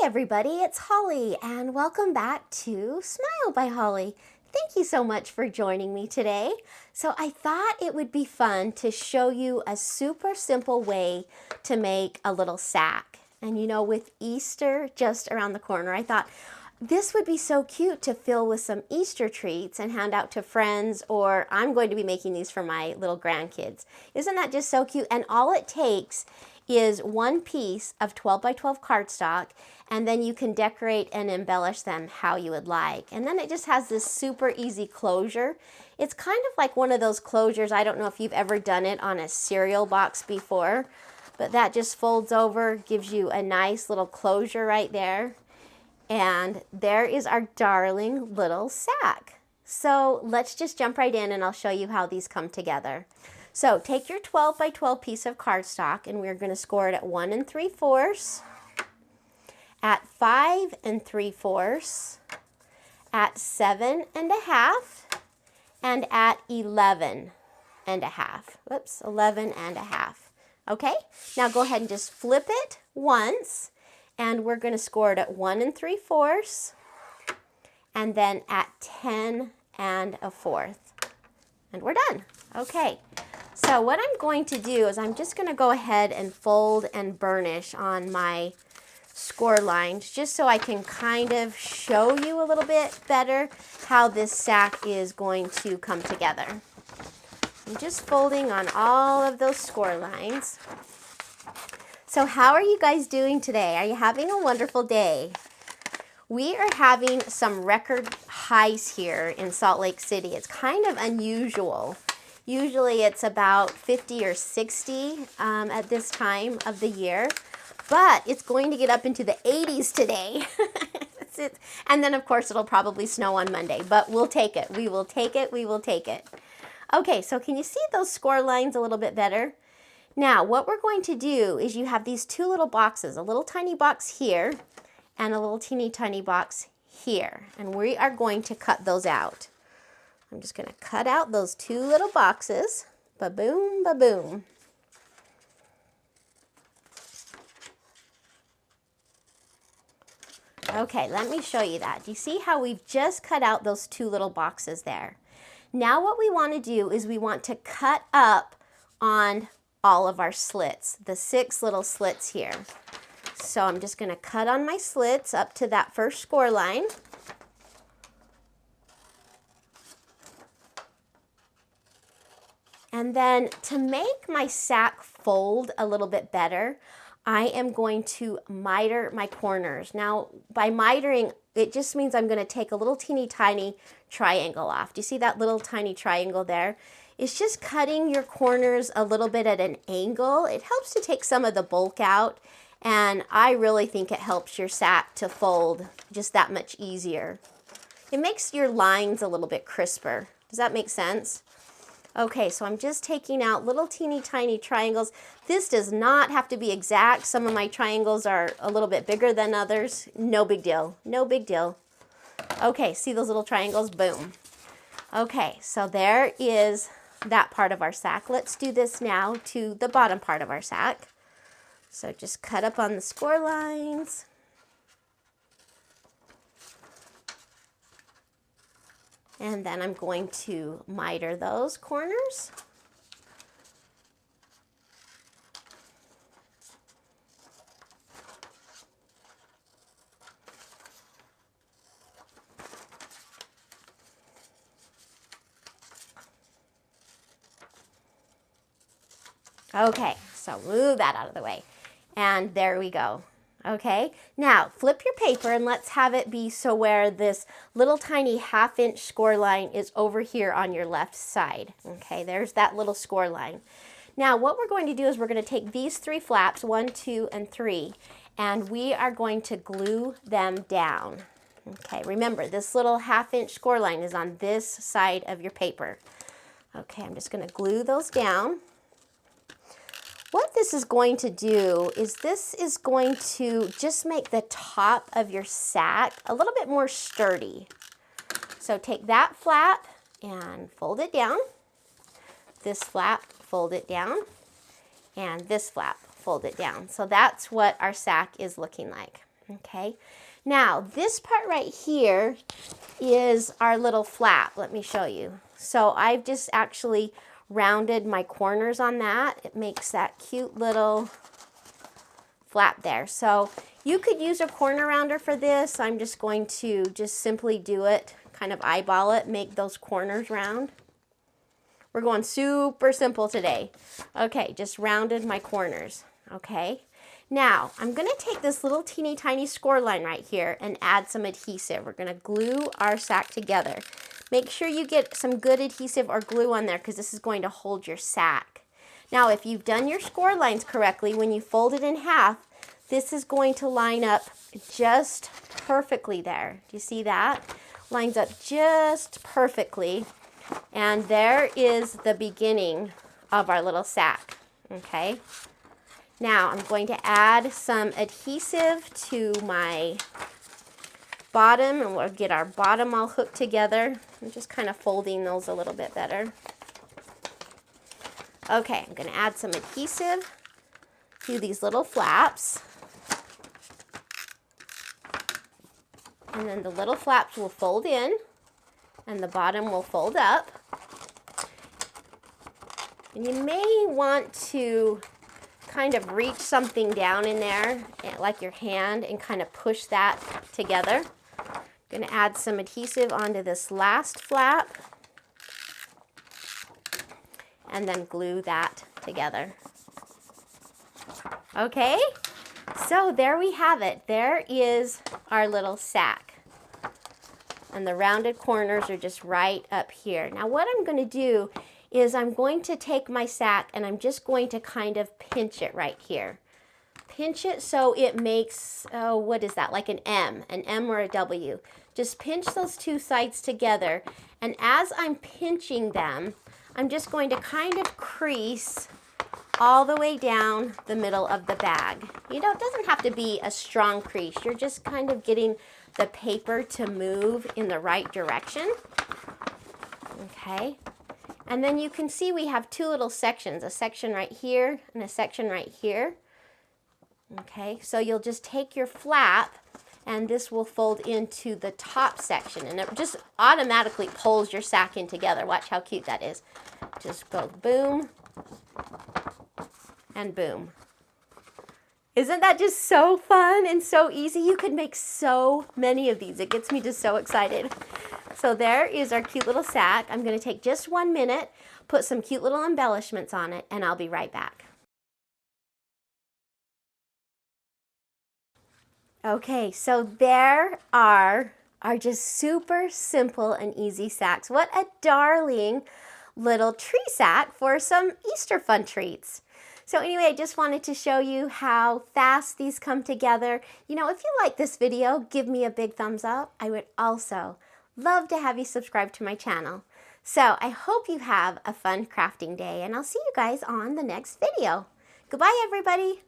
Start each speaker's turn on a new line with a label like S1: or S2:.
S1: everybody, it's Holly and welcome back to Smile by Holly. Thank you so much for joining me today. So I thought it would be fun to show you a super simple way to make a little sack. And you know, with Easter just around the corner, I thought this would be so cute to fill with some Easter treats and hand out to friends, or I'm going to be making these for my little grandkids. Isn't that just so cute? And all it takes is one piece of 12 by 12 cardstock, and then you can decorate and embellish them how you would like. And then it just has this super easy closure. It's kind of like one of those closures, I don't know if you've ever done it on a cereal box before, but that just folds over, gives you a nice little closure right there. And there is our darling little sack. So let's just jump right in and I'll show you how these come together. So take your 12 by 12 piece of cardstock and we're going to score it at 1 3/4, at 5 3/4, at 7 1/2, and at 11 1/2. Whoops, 11 1/2. Okay, now go ahead and just flip it once and we're going to score it at 1 3/4 and then at 10 1/4. And we're done. Okay. So what I'm going to do is I'm just going to go ahead and fold and burnish on my score lines just so I can kind of show you a little bit better how this sack is going to come together. I'm just folding on all of those score lines. So how are you guys doing today? Are you having a wonderful day? We are having some record highs here in Salt Lake City. It's kind of unusual. Usually it's about 50 or 60 at this time of the year, but it's going to get up into the 80s today. And then of course it'll probably snow on Monday, but we'll take it. We will take it. We will take it. Okay, so can you see those score lines a little bit better? Now what we're going to do is you have these two little boxes, a little tiny box here and a little teeny tiny box here, and we are going to cut those out. I'm just going to cut out those two little boxes. Ba-boom, ba-boom. Okay, let me show you that. Do you see how we've just cut out those two little boxes there? Now what we want to do is we want to cut up on all of our slits, the 6 little slits here. So I'm just going to cut on my slits up to that first score line. And then to make my sack fold a little bit better, I am going to miter my corners. Now, by mitering, it just means I'm going to take a little teeny tiny triangle off. Do you see that little tiny triangle there? It's just cutting your corners a little bit at an angle. It helps to take some of the bulk out, and I really think it helps your sack to fold just that much easier. It makes your lines a little bit crisper. Does that make sense? Okay, so I'm just taking out little teeny tiny triangles. This does not have to be exact. Some of my triangles are a little bit bigger than others. No big deal, no big deal. Okay, see those little triangles? Boom. Okay, so there is that part of our sack. Let's do this now to the bottom part of our sack. So just cut up on the score lines. And then I'm going to miter those corners. Okay, so move that out of the way. And there we go. Okay, now flip your paper and let's have it be so where this little tiny 1/2 inch score line is over here on your left side. Okay, there's that little score line. Now what we're going to do is we're going to take these 3 flaps, 1, 2, and 3, and we are going to glue them down. Okay, remember this little 1/2 inch score line is on this side of your paper. Okay, I'm just going to glue those down. What this is going to do is this is going to just make the top of your sack a little bit more sturdy. So take that flap and fold it down. This flap, fold it down. And this flap, fold it down. So that's what our sack is looking like. Okay, now this part right here is our little flap. Let me show you. So I've just actually rounded my corners on that. It makes that cute little flap there. So you could use a corner rounder for this. I'm just going to just simply do it, kind of eyeball it, make those corners round. We're going super simple today. Okay, just rounded my corners, okay? Now, I'm gonna take this little teeny tiny score line right here and add some adhesive. We're gonna glue our sack together. Make sure you get some good adhesive or glue on there because this is going to hold your sack. Now, if you've done your score lines correctly, when you fold it in half, this is going to line up just perfectly there. Do you see that? Lines up just perfectly. And there is the beginning of our little sack, okay? Now I'm going to add some adhesive to my bottom, and we'll get our bottom all hooked together. I'm just kind of folding those a little bit better. Okay, I'm going to add some adhesive to these little flaps. And then the little flaps will fold in, and the bottom will fold up. And you may want to kind of reach something down in there, like your hand, and kind of push that together. I'm going to add some adhesive onto this last flap, and then glue that together. Okay, so there we have it. There is our little sack. And the rounded corners are just right up here. Now what I'm going to do is I'm going to take my sack and I'm just going to kind of pinch it right here. Pinch it so it makes, oh, what is that, like an M or a W. Just pinch those two sides together, and as I'm pinching them, I'm just going to kind of crease all the way down the middle of the bag. You know, it doesn't have to be a strong crease. You're just kind of getting the paper to move in the right direction. Okay, and then you can see we have two little sections, a section right here and a section right here. Okay, so you'll just take your flap and this will fold into the top section, and it just automatically pulls your sack in together. Watch how cute that is. Just go boom and boom. Isn't that just so fun and so easy? You could make so many of these. It gets me just so excited. So there is our cute little sack. I'm going to take just 1 minute, put some cute little embellishments on it, and I'll be right back. Okay, so there are just super simple and easy sacks. What a darling little tree sack for some Easter fun treats. So anyway, I just wanted to show you how fast these come together. You know, if you like this video, give me a big thumbs up. I would also love to have you subscribe to my channel. So I hope you have a fun crafting day, and I'll see you guys on the next video. Goodbye, everybody.